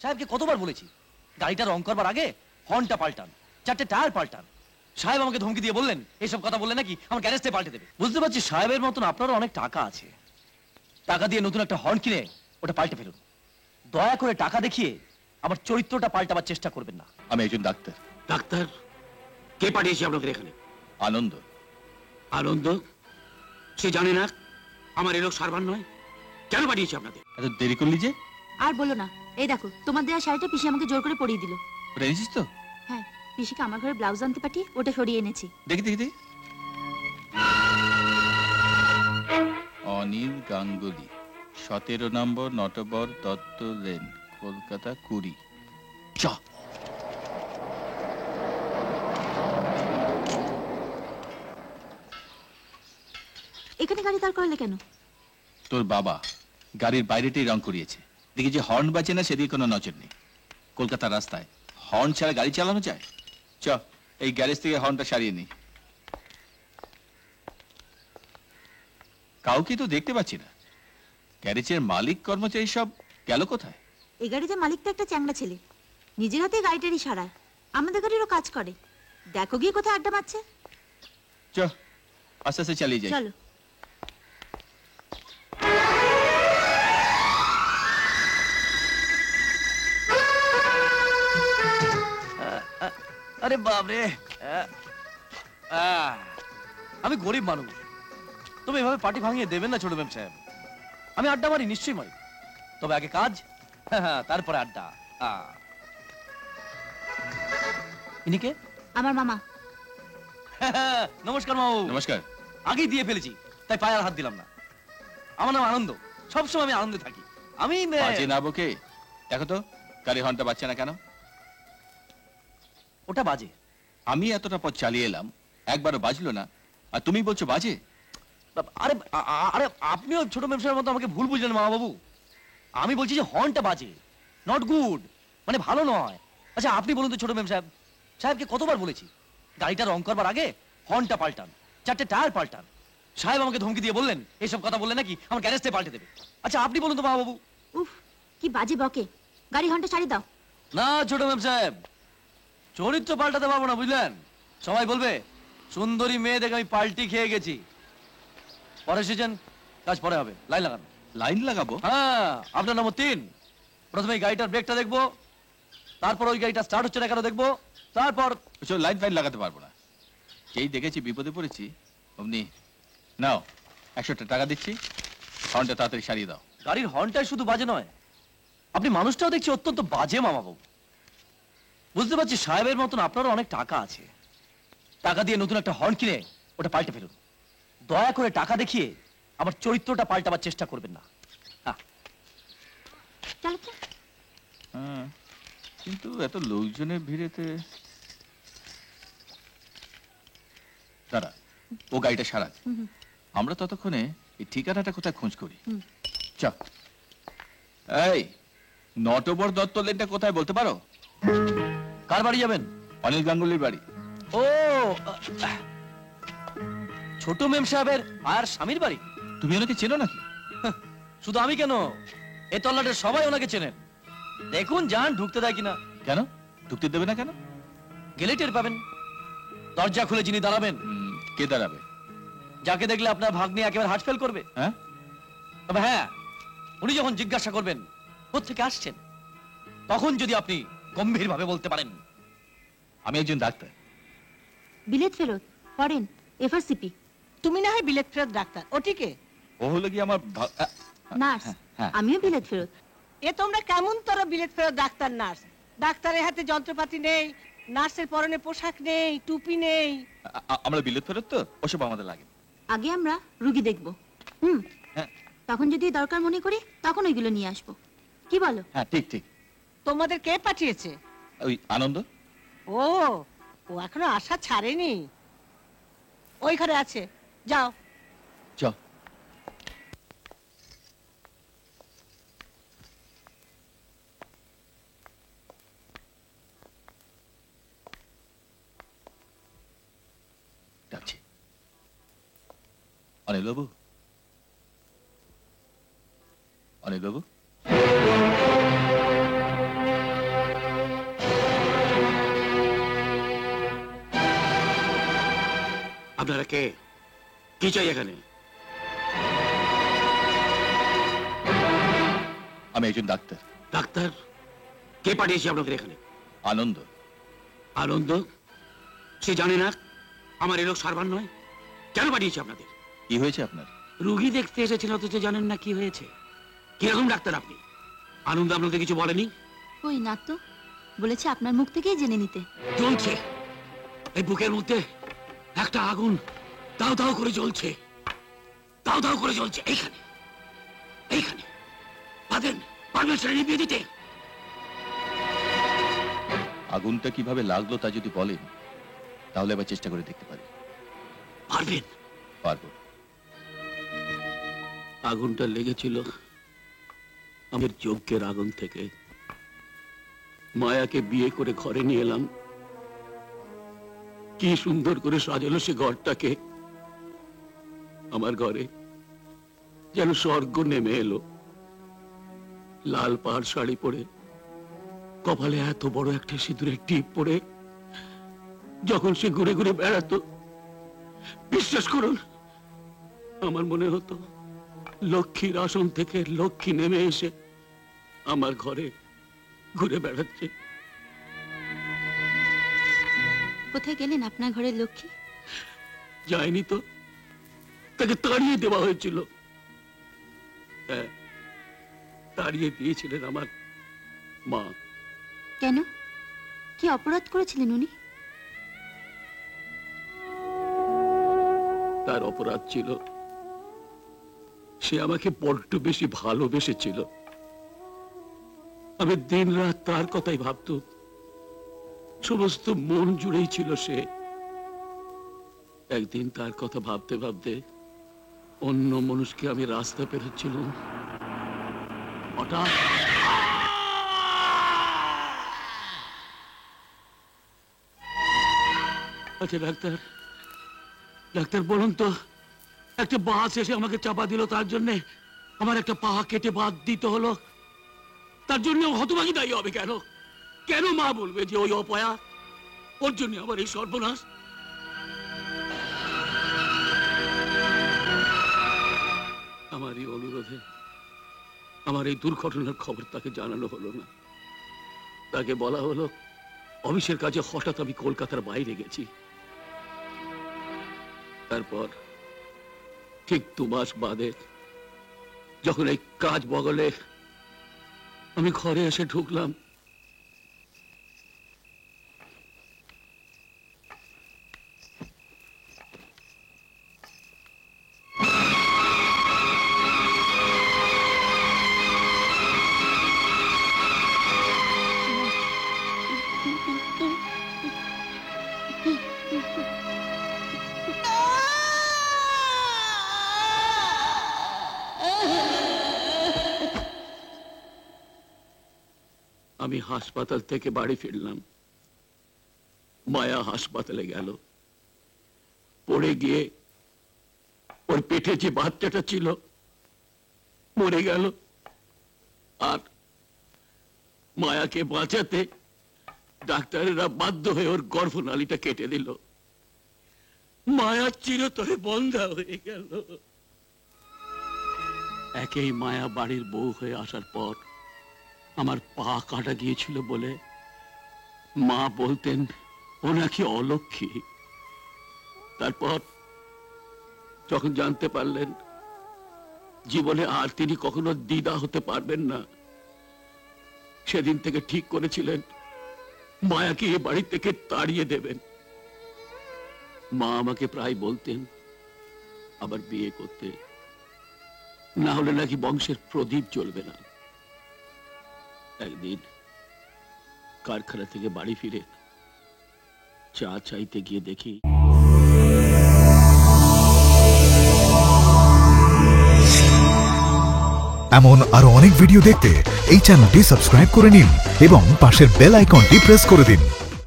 সাহেবকে কতবার বলেছি গাড়িটা রং করবার আগে হর্নটা পাল্টান, 4টে টায়ার পাল্টান। সাহেব আমাকে ধমকি দিয়ে বললেন এইসব কথা বললে নাকি আমার গ্যারেজটাই পাল্টে দেবে। বুঝতে পারছি সাহেবের মতন আপনারও অনেক টাকা আছে, টাকা দিয়ে নতুন একটা হর্ন কিনে ওটা পাল্টে ফেলুন। দয়া করে টাকা দেখিয়ে আমার চরিত্রটা পাল্টাবার চেষ্টা করবেন না। আমি একজন ডাক্তার। ডাক্তার? কে পাঠিয়েছে আপনাদের এখানে? আনন্দ। আনন্দ? সে জানে না আমার এ লোক সারবার নয়? কেন পাঠিয়েছে আপনাদের? এত দেরি করলি যে? আর বলো না, এই দেখো তোমার দেওয়া শাড়িটা পিসি আমাকে জোর করে পরিয়ে দিল। ওটা এনেছিস তো? হ্যাঁ, পিসিকে আমার ঘরে ব্লাউজ আনতে পাঠিয়ে ওটা সরিয়ে এনেছি। দেখি দেখি দেখি। অনিল গাঙ্গুলি, 17 নম্বর নটবর দত্ত লেন, কলকাতা 20। চ। এখানে গাড়ি দাঁড় করালে কেন? তোর বাবা গাড়ির বাইরেটাই রং করিয়েছে, দেখি যে হর্ন বাজে না সেদিকে কোনো নজর নেই। কলকাতার রাস্তায় হর্ন ছাড়া গাড়ি চালানো যায়? চ, এই গ্যারেজ থেকে হর্নটা সারিয়ে নি। কাউকে তো দেখতে পাচ্ছি না। গ্যারেজের মালিক কর্মচারী সব গেল কোথায়? এই গাড়িতে মালিক তো একটা চ্যাংড়া ছেলে, নিজের হাতে গাড়িটারই সারায়, আমাদের গাড়িরও কাজ করে। দেখো গিয়ে কোথায় আড্ডা মারছে। চ, আস্তে আস্তে চালিয়ে যাই। চলো। আরে বাপরে, আমি গরিব মানুষ, তবে এভাবে পার্টি ভাঙিয়ে দেবেন না ছোট ম্যাম সাহেব। আমি আড্ডা মারি, নিশ্চয়ই মারি, তবে আগে কাজ, তারপরে আড্ডা। ইনিকে? আমার মামা। নমস্কার মামু। নমস্কার। আগেই দিয়ে ফেলেছি, তাই পায়ে আর হাত দিলাম না। আমার নাম আনন্দ, সবসময় আমি আনন্দে থাকি। আমি বাজে না বকে, দেখো তো গাড়ি হর্নটা বাজছে না কেন? ওটা বাজে। আমি এতটা পথ চালিয়ে এলাম, একবারও বাজলো না, আর তুমি বলছো বাজে? আরে আরে আপনিও ছোট ব্যবসার মতো আমাকে ভুল বুঝলেন মামা বাবু। আমি বলছি যে হর্নটা বাজে, নট গুড, মানে ভালো নয়। আচ্ছা আপনি বলুন তো ছোট ম্যাম সাহেব, সাহেবকে কতবার বলেছি গাড়িটা রং করবার আগে হর্নটা পাল্টান, 4টে টায়ার পাল্টান। সাহেব আমাকে ধমকি দিয়ে বললেন এইসব কথা বললে নাকি আমার গ্যারেজটাই পাল্টে দেবে। আচ্ছা আপনি বলুন তো মামা বাবু। উফ, কি বাজে বকে। গাড়ি হর্নটা সারিয়ে দাও। না ছোট ম্যাম সাহেব, চরিত্র পাল্টাতে পারবো না, বুঝলেন? সবাই বলবে সুন্দরী মেয়ে দেখে আমি পাল্টি খেয়ে গেছি। পরে এসেছেন, কাজ পরে হবে, লাইন লাগান। লাইন লাগাবো? হ্যাঁ, আপনার নম্বর 3। প্রথমে এই গাড়িটার ব্রেকটা দেখবো, তারপর ওই গাড়িটা স্টার্ট হচ্ছে না কেন দেখবো, তারপর ওসব লাইন ফাইন লাগাতে পারবো না। যেই দেখেছি বিপদে পড়েছি অমনি নাও 100টা টাকা দিচ্ছি, হর্নটা তাড়াতাড়ি সারিয়ে দাও। গাড়ির হর্নটাই শুধু বাজে নয়, আপনি মানুষটাও দেখছি অত্যন্ত বাজে মামা বাবু। বুঝতে পারছি সাহেবের মতন আপনারও অনেক টাকা আছে, টাকা দিয়ে নতুন একটা হর্ন কিনে ওটা পাল্টে ফেলুন। দয়া করে টাকা দেখিয়ে আমার চরিত্রটা পাল্টাবার চেষ্টা করবেন না। চলো তো। হ্যাঁ, কিন্তু এত লোকজনের ভিড়েতে দাঁড়া, ও গাড়িটা সারাক, আমরা ততক্ষণে এই ঠিকানাটা কোথায় খোঁজ করি। চ। এই নটবর দত্ত লেনটা কোথায় বলতে পারো? কার বাড়ি যাবেন? অনিল গাঙ্গুলির বাড়ি। ও, ছোট মেম সাহেবের আর স্বামীর বাড়ি। তুমি ওনাকে চেনো নাকি? শুধু আমি কেন, এ তল্লাটের সবাই ওনাকে চেনেন। দেখুন যান ঢুকতে দেয় কিনা। কেন ঢুকতে দেবে না কেন? গেলে টের পাবেন। দরজা খুলে যিনি দাঁড়াবেন, কে দাঁড়াবে? যাকে দেখলে আপনার ভাগ্নি একেবারে হার্ট ফেল করবে। হ্যাঁ, তবে হ্যাঁ, উনি যখন জিজ্ঞাসা করবেন কোত্থেকে আসছেন, তখন যদি আপনি গম্ভীরভাবে বলতে পারেন আমি একজন ডাক্তার। বিলেত ফেরত, ফরেন, এফআরসিপি। তুমি না হয় বিলেত ফেরত ডাক্তার, ওটিকে? ও হলো কি আমার নার্স। হ্যাঁ। আমিও বিলেত ফেরত। এ তোমরা কেমন তোরা বিলেত ফেরত ডাক্তার নার্স? ডাক্তারের হাতে যন্ত্রপাতি নেই, নার্সের পরনে পোশাক নেই, টুপি নেই। আমরা বিলেত ফেরত তো, ওসব আমাদের লাগে। আগে আমরা রুগী দেখব, হ্যাঁ। তখন যদি দরকার মনে করি তখন ওইগুলো নিয়ে আসবো। কি বলো? হ্যাঁ, ঠিক ঠিক। তোমাদের কে পাঠিয়েছে? ওই আনন্দ। ও, ও এখনো আশা ছাড়েনি। ওই ঘরে আছে, যাও। চ। ডাকছি। অনিল বাবু, অনিল বাবু। আপনারা কে? কি চাই এখানে? আমি একজন ডাক্তার। ডাক্তার? কে পাঠিয়েছে আপনাদের এখানে? আনন্দ। আনন্দ? সে জানে না আমার এ লোক সারবার নয়? কেন পাঠিয়েছে আপনাদের? কি হয়েছে আপনার? রুগী দেখতে এসেছেন অথচ জানেন না কি হয়েছে? কিরকম ডাক্তার আপনি? আনন্দ আপনাদের কিছু বলেনি? ওই না তো, বলেছে আপনার মুখ থেকেই জেনে নিতে। জ্বলছে এই বুকের মধ্যে একটা আগুন, দাও দাও করে জ্বলছে, দাও দাও করে জ্বলছে। এইখানে এইখানে পারবেন সেটা নিভিয়ে দিতে? আগুনটা কিভাবে লাগলো তা যদি বলেন তাহলে আবার চেষ্টা করে দেখতে পারি। পারবেন? পারবো। আগুনটা লেগেছিল আমার যজ্ঞের আগুন থেকে। মায়াকে বিয়ে করে ঘরে নিয়ে এলাম। কি সুন্দর করে সাজালো সে ঘরটাকে। আমার ঘরে যেন স্বর্গ নেমে এলো। লাল পাড় শাড়ি পরে, কপালে এত বড় একটা সিঁদুরের টিপ পরে যখন সে ঘুরে ঘুরে বেড়াতো, বিশ্বাস করুন আমার মনে হতো লক্ষ্মীর আসন থেকে লক্ষ্মী নেমে এসে আমার ঘরে ঘুরে বেড়াচ্ছে। কোথায় গেলেন আপনার ঘরের লক্ষ্মী? যায়নি তো, তাকে তাড়িয়ে দেওয়া হয়েছিল। হ্যাঁ, তাড়িয়ে দিয়েছিলেন আমার মা। কেন? কি অপরাধ করেছিলেন উনি? তার অপরাধ ছিল সে আমাকে বড্ড বেশি ভালোবেসেছিল। আমি দিন রাত তার কথাই ভাবতো, সমস্ত মন জুড়েই ছিল সে। একদিন তার কথা ভাবতে ভাবতে অন্য মানুষকে আমি রাস্তা পেরোচ্ছিলাম, হঠাৎ আচ্ছা ডাক্তার, ডাক্তার বলুন তো, একটা বাস এসে আমাকে চাপা দিল, তার জন্য আমার একটা পা কেটে বাদ দিতে হলো। তার জন্য হতভাগী দায়ী হবে কেন? কেন মা বলবে যে ওই অপয়া, ওর জন্য আমার এই সর্বনাশ? আমার এই অনুরোধে আমার এই দুর্ঘটনার খবর তাকে জানানো হলো না। তাকে বলা হলো অফিসের কাজে হঠাৎ আমি কলকাতার বাইরে গেছি। তারপর ঠিক 2 মাস বাদে যখন এই কাজ বগলে আমি ঘরে এসে ঢুকলাম, আমি হাসপাতাল থেকে বাড়ি ফিরলাম। মায়া হাসপাতালে গেল। পড়ে গিয়ে ওর পেটে যে বাচ্চাটা ছিল মরে গেল। আর মায়াকে বাঁচাতে ডাক্তারেরা বাধ্য হয়ে ওর গর্ভনালীটা কেটে দিল। মায়া চিরতরে বন্ধা হয়ে গেল। একেই মায়া বাড়ির বউ হয়ে আসার পর আমার পা কাটা গিয়েছিল বলে মা বলতেন ও নাকি অলক্ষী। তারপর যখন জানতে পারলেন জীবনে আর তিনি কখনো দিদা হতে পারবেন না, সেদিন থেকে ঠিক করেছিলেন মায়াকে এ বাড়ি থেকে তাড়িয়ে দেবেন। মা আমাকে প্রায় বলতেন আবার বিয়ে করতে, না হলে নাকি বংশের প্রদীপ জ্বলবে না। একদিন কারখানা থেকে বাড়ি ফিরে চা চাইতে গিয়ে দেখি এমন আরো অনেক ভিডিও দেখতে এই চ্যানেলটি সাবস্ক্রাইব করে নিন এবং পাশের বেল আইকনটি প্রেস করে দিন।